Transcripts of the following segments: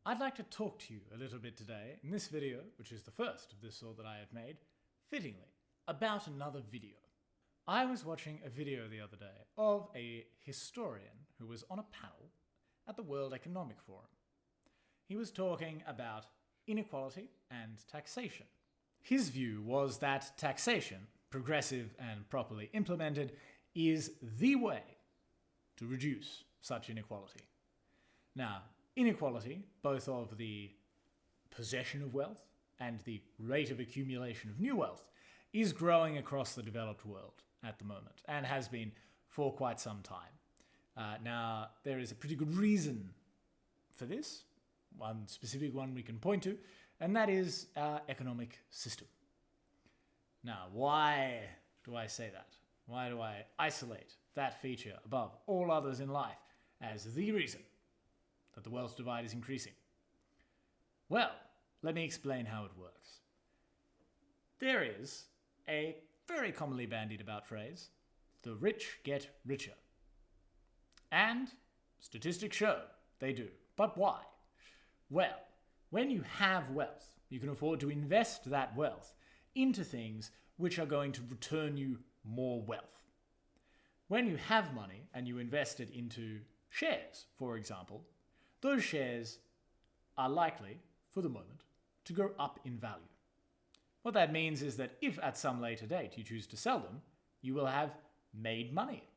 I'd like to talk to you a little bit today in this video, which is the first of this sort that I have made, fittingly, about another video. I was watching a video the other day of a historian who was on a panel at the World Economic Forum. He was talking about inequality and taxation. His view was that taxation, progressive and properly implemented, is the way to reduce such inequality. Now, inequality, both of the possession of wealth and the rate of accumulation of new wealth, is growing across the developed world at the moment and has been for quite some time. Now, there is a pretty good reason for this, one specific one we can point to, and that is our economic system. Now, why do I say that? Why do I isolate that feature above all others in life as the reason that the wealth divide is increasing? Well, let me explain how it works. There is a very commonly bandied about phrase, the rich get richer. And statistics show they do. But why? Well, when you have wealth, you can afford to invest that wealth into things which are going to return you more wealth. When you have money and you invest it into shares, for example, those shares are likely, for the moment, to go up in value. What that means is that if at some later date you choose to sell them, you will have made money.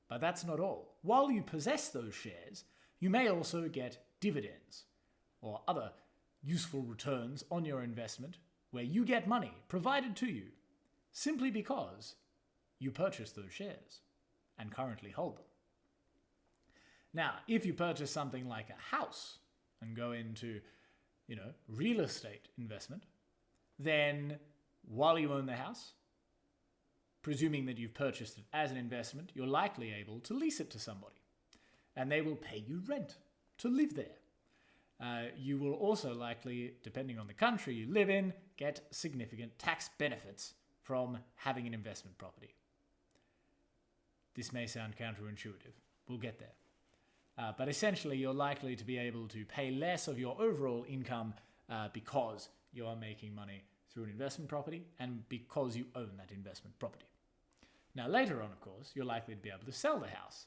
But that's not all. While you possess those shares, you may also get dividends or other useful returns on your investment where you get money provided to you simply because you purchased those shares and currently hold them. Now, if you purchase something like a house and go into, real estate investment, then while you own the house, presuming that you've purchased it as an investment, you're likely able to lease it to somebody, and they will pay you rent to live there. You will also likely, depending on the country you live in, get significant tax benefits from having an investment property. This may sound counterintuitive. We'll get there. But essentially, you're likely to be able to pay less of your overall income because you are making money through an investment property and because you own that investment property. Now, later on, of course, you're likely to be able to sell the house.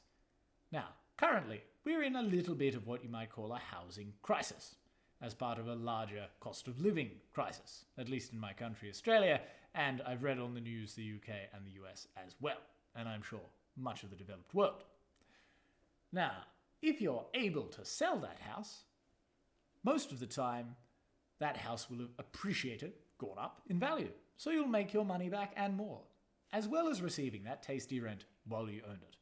Now, currently, we're in a little bit of what you might call a housing crisis as part of a larger cost of living crisis, at least in my country, Australia, and I've read on the news the UK and the US as well, and I'm sure much of the developed world. Now, if you're able to sell that house, most of the time, that house will have appreciated, gone up in value. So you'll make your money back and more, as well as receiving that tasty rent while you owned it.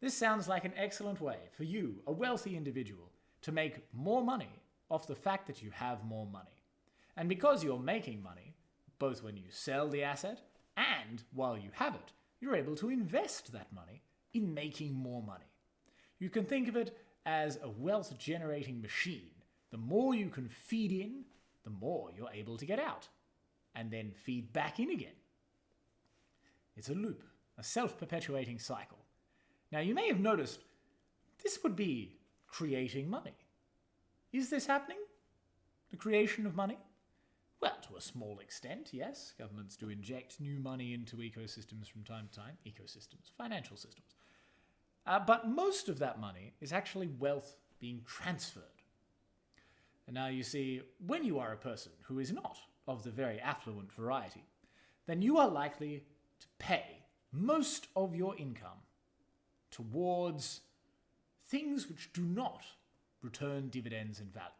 This sounds like an excellent way for you, a wealthy individual, to make more money off the fact that you have more money. And because you're making money, both when you sell the asset and while you have it, you're able to invest that money in making more money. You can think of it as a wealth-generating machine. The more you can feed in, the more you're able to get out, and then feed back in again. It's a loop, a self-perpetuating cycle. Now, you may have noticed this would be creating money. Is this happening? The creation of money? Well, to a small extent, yes. Governments do inject new money into ecosystems from time to time. Ecosystems, financial systems. But most of that money is actually wealth being transferred. And now you see, when you are a person who is not of the very affluent variety, then you are likely to pay most of your income towards things which do not return dividends in value.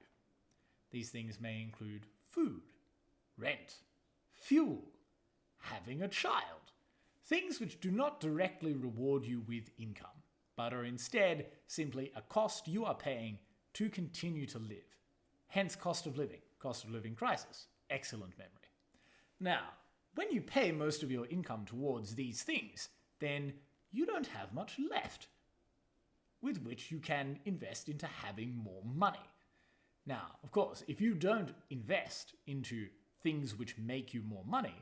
These things may include food, rent, fuel, having a child, things which do not directly reward you with income, but are instead simply a cost you are paying to continue to live. Hence cost of living crisis. Excellent memory. Now, when you pay most of your income towards these things, then you don't have much left with which you can invest into having more money. Now, of course, if you don't invest into things which make you more money,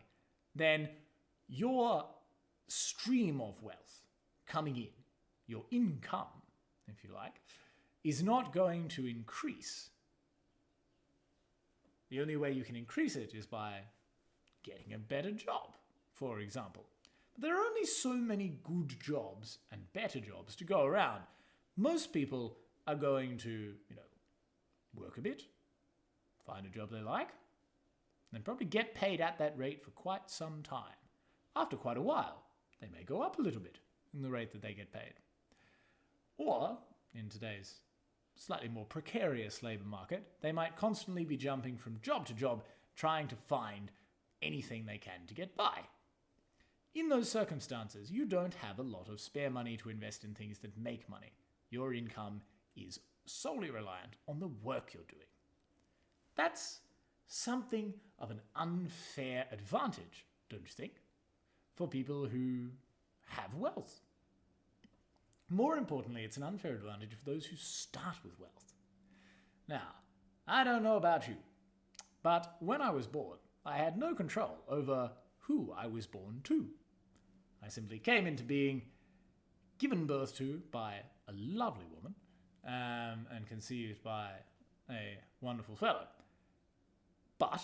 then your stream of wealth coming in, your income, if you like, is not going to increase The only way you can increase it is by getting a better job, for example. But there are only so many good jobs and better jobs to go around. Most people are going to, work a bit, find a job they like, and probably get paid at that rate for quite some time. After quite a while, they may go up a little bit in the rate that they get paid. Or, in today's slightly more precarious labour market, they might constantly be jumping from job to job, trying to find anything they can to get by. In those circumstances, you don't have a lot of spare money to invest in things that make money. Your income is solely reliant on the work you're doing. That's something of an unfair advantage, don't you think, for people who have wealth. More importantly, it's an unfair advantage for those who start with wealth. Now, I don't know about you, but when I was born, I had no control over who I was born to. I simply came into being, given birth to by a lovely woman, and conceived by a wonderful fellow. But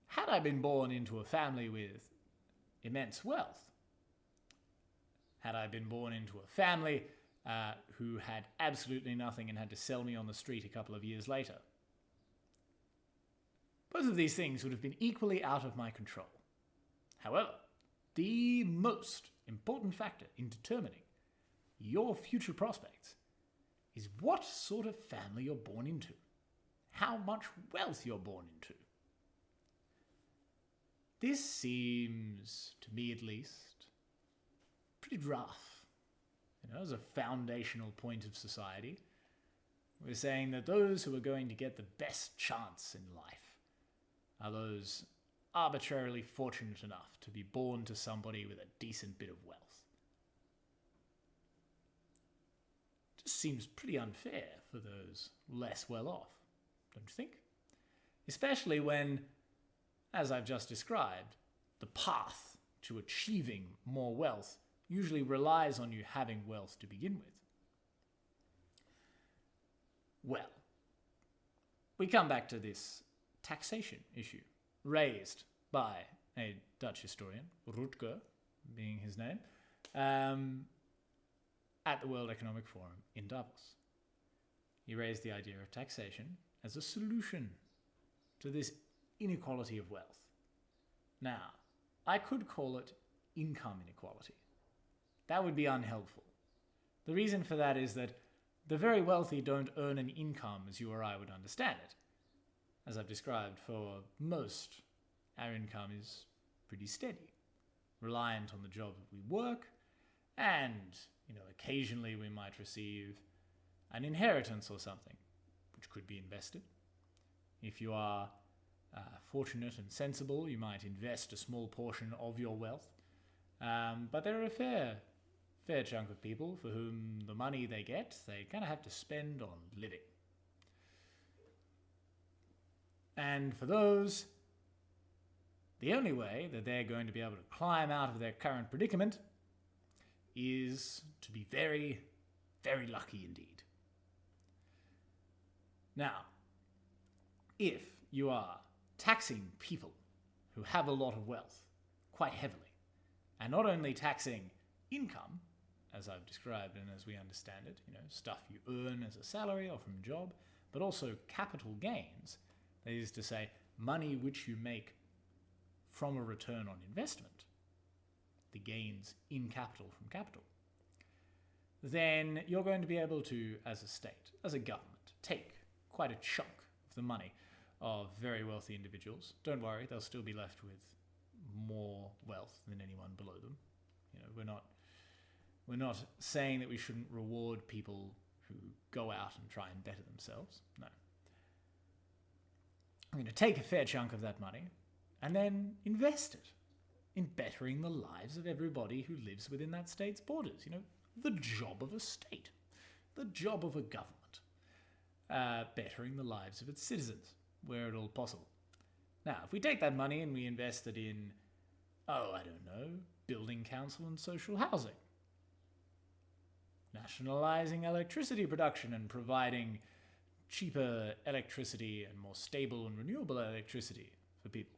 had I been born into a family with immense wealth, had I been born into a family who had absolutely nothing and had to sell me on the street a couple of years later, both of these things would have been equally out of my control. However, the most important factor in determining your future prospects is what sort of family you're born into, how much wealth you're born into. This seems, to me at least, pretty rough. As a foundational point of society, we're saying that those who are going to get the best chance in life are those arbitrarily fortunate enough to be born to somebody with a decent bit of wealth. Just seems pretty unfair for those less well off, don't you think? Especially when, as I've just described, the path to achieving more wealth usually relies on you having wealth to begin with. Well, we come back to this taxation issue raised by a Dutch historian, Rutger being his name, at the World Economic Forum in Davos. He raised the idea of taxation as a solution to this inequality of wealth. Now, I could call it income inequality. That would be unhelpful. The reason for that is that the very wealthy don't earn an income as you or I would understand it. As I've described, for most, our income is pretty steady, reliant on the job that we work, and, occasionally we might receive an inheritance or something, which could be invested. If you are fortunate and sensible, you might invest a small portion of your wealth. But there are a fair chunk of people for whom the money they get, they kind of have to spend on living. And for those, the only way that they're going to be able to climb out of their current predicament is to be very, very lucky indeed. Now, if you are taxing people who have a lot of wealth quite heavily, and not only taxing income, as I've described and as we understand it, stuff you earn as a salary or from a job, but also capital gains, that is to say, money which you make from a return on investment, the gains in capital from capital, then you're going to be able to, as a state, as a government, take quite a chunk of the money of very wealthy individuals. Don't worry, they'll still be left with more wealth than anyone below them. We're not saying that we shouldn't reward people who go out and try and better themselves. No. I'm going to take a fair chunk of that money and then invest it in bettering the lives of everybody who lives within that state's borders. The job of a state, the job of a government, bettering the lives of its citizens where at all possible. Now, if we take that money and we invest it in, building council and social housing, nationalizing electricity production and providing cheaper electricity and more stable and renewable electricity for people.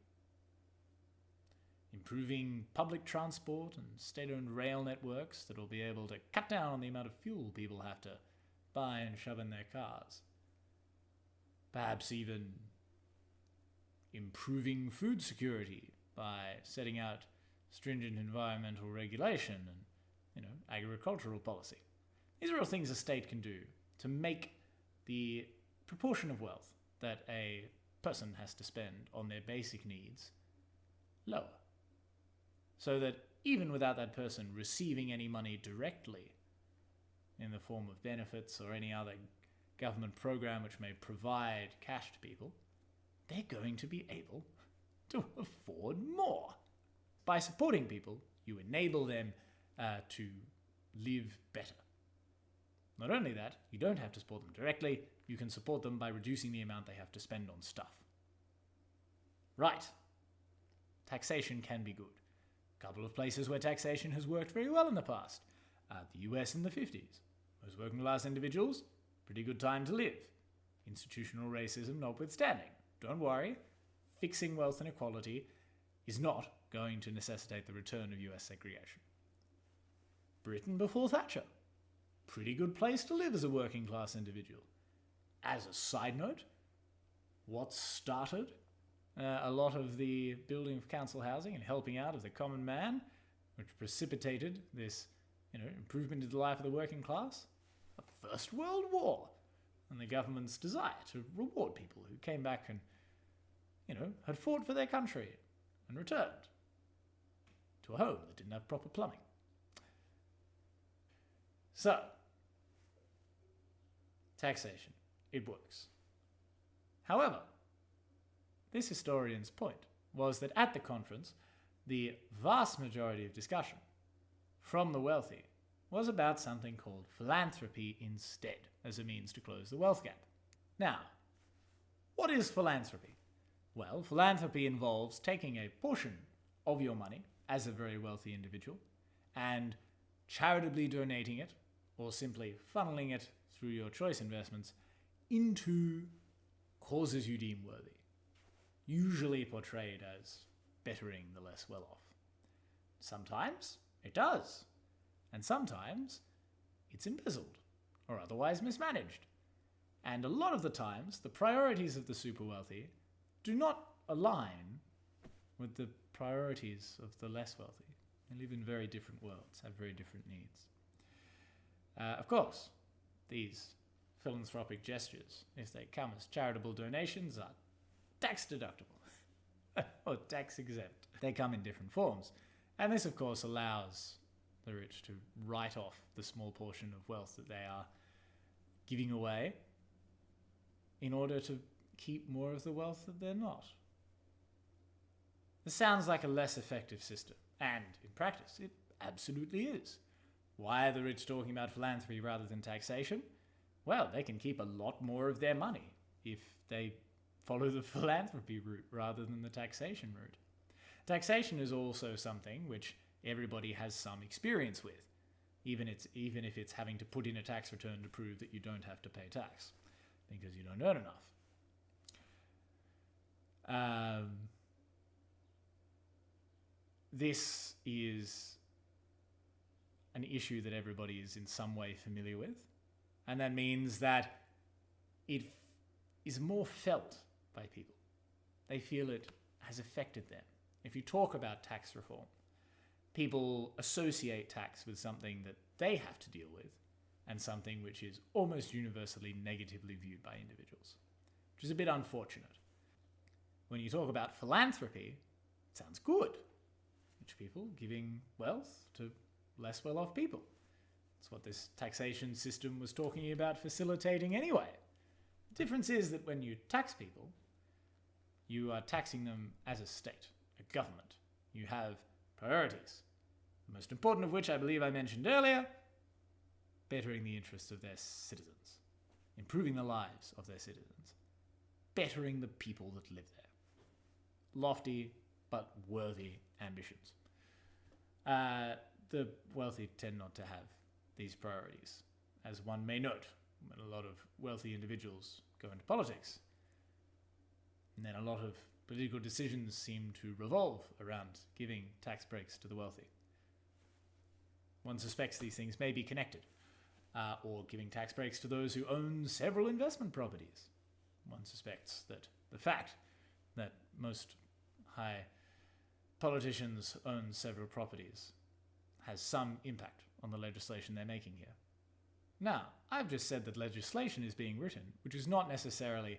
Improving public transport and state-owned rail networks that will be able to cut down on the amount of fuel people have to buy and shove in their cars. Perhaps even improving food security by setting out stringent environmental regulation and, agricultural policy. These are all things a state can do to make the proportion of wealth that a person has to spend on their basic needs lower. So that even without that person receiving any money directly in the form of benefits or any other government program which may provide cash to people, they're going to be able to afford more. By supporting people, you enable them to live better. Not only that, you don't have to support them directly, you can support them by reducing the amount they have to spend on stuff. Right. Taxation can be good. A couple of places where taxation has worked very well in the past. The US in the 50s. Most working class individuals, pretty good time to live. Institutional racism notwithstanding. Don't worry, fixing wealth inequality is not going to necessitate the return of US segregation. Britain before Thatcher. Pretty good place to live as a working class individual. As a side note, what started a lot of the building of council housing and helping out of the common man, which precipitated this improvement in the life of the working class? The First World War, and the government's desire to reward people who came back and had fought for their country and returned to a home that didn't have proper plumbing. So, taxation, it works. However, this historian's point was that at the conference, the vast majority of discussion from the wealthy was about something called philanthropy instead, as a means to close the wealth gap. Now, what is philanthropy? Well, philanthropy involves taking a portion of your money as a very wealthy individual and charitably donating it, or simply funneling it through your choice investments into causes you deem worthy, usually portrayed as bettering the less well-off. Sometimes it does, and sometimes it's embezzled or otherwise mismanaged. And a lot of the times, the priorities of the super wealthy do not align with the priorities of the less wealthy. They live in very different worlds, have very different needs. Of course, these philanthropic gestures, if they come as charitable donations, are tax deductible or tax exempt. They come in different forms. And this, of course, allows the rich to write off the small portion of wealth that they are giving away in order to keep more of the wealth that they're not. This sounds like a less effective system, and in practice, it absolutely is. Why are the rich talking about philanthropy rather than taxation? Well, they can keep a lot more of their money if they follow the philanthropy route rather than the taxation route. Taxation is also something which everybody has some experience with, even if it's having to put in a tax return to prove that you don't have to pay tax because you don't earn enough. This is an issue that everybody is in some way familiar with, and that means that it is more felt by people. They feel it has affected them. If you talk about tax reform, people associate tax with something that they have to deal with and something which is almost universally negatively viewed by individuals, which is a bit unfortunate. When you talk about philanthropy, it sounds good. Rich people giving wealth to less well-off people. That's what this taxation system was talking about facilitating anyway. The difference is that when you tax people, you are taxing them as a state, a government. You have priorities. The most important of which I believe I mentioned earlier, bettering the interests of their citizens, improving the lives of their citizens, bettering the people that live there. Lofty but worthy ambitions. The wealthy tend not to have these priorities, as one may note when a lot of wealthy individuals go into politics. And then a lot of political decisions seem to revolve around giving tax breaks to the wealthy. One suspects these things may be connected, or giving tax breaks to those who own several investment properties. One suspects that the fact that most high politicians own several properties has some impact on the legislation they're making here. Now, I've just said that legislation is being written, which is not necessarily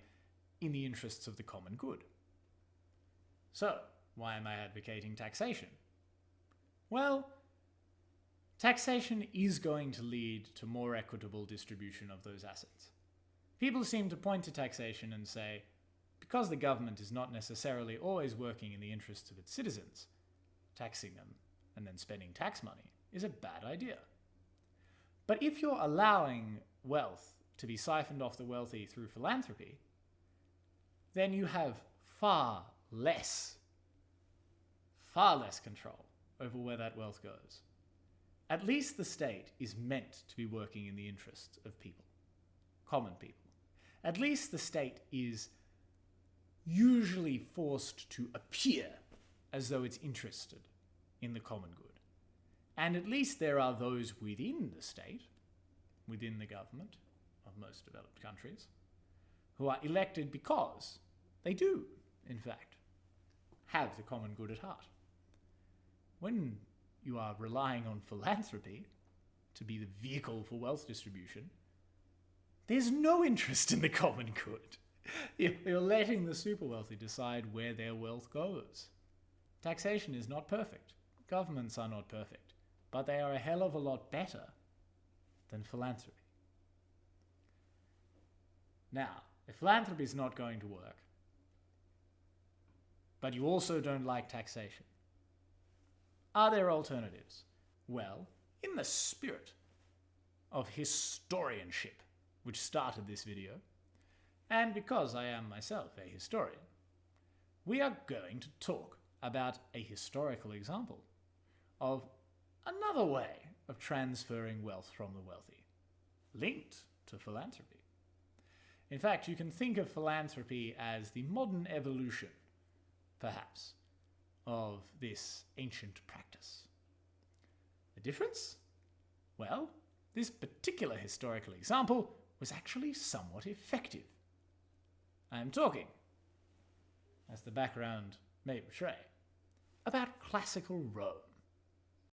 in the interests of the common good. So, why am I advocating taxation? Well, taxation is going to lead to more equitable distribution of those assets. People seem to point to taxation and say, because the government is not necessarily always working in the interests of its citizens, taxing them and then spending tax money is a bad idea. But if you're allowing wealth to be siphoned off the wealthy through philanthropy, then you have far less control over where that wealth goes. At least the state is meant to be working in the interests of people, common people. At least the state is usually forced to appear as though it's interested in the common good. And at least there are those within the state, within the government of most developed countries, who are elected because they do, in fact, have the common good at heart. When you are relying on philanthropy to be the vehicle for wealth distribution, there's no interest in the common good. You're letting the super wealthy decide where their wealth goes. Taxation is not perfect. Governments are not perfect. But they are a hell of a lot better than philanthropy. Now, if philanthropy is not going to work, but you also don't like taxation, are there alternatives? Well, in the spirit of historianship, which started this video, and because I am myself a historian, we are going to talk about a historical example of another way of transferring wealth from the wealthy, linked to philanthropy. In fact, you can think of philanthropy as the modern evolution, perhaps, of this ancient practice. The difference? Well, this particular historical example was actually somewhat effective. I am talking, as the background may betray, about classical Rome.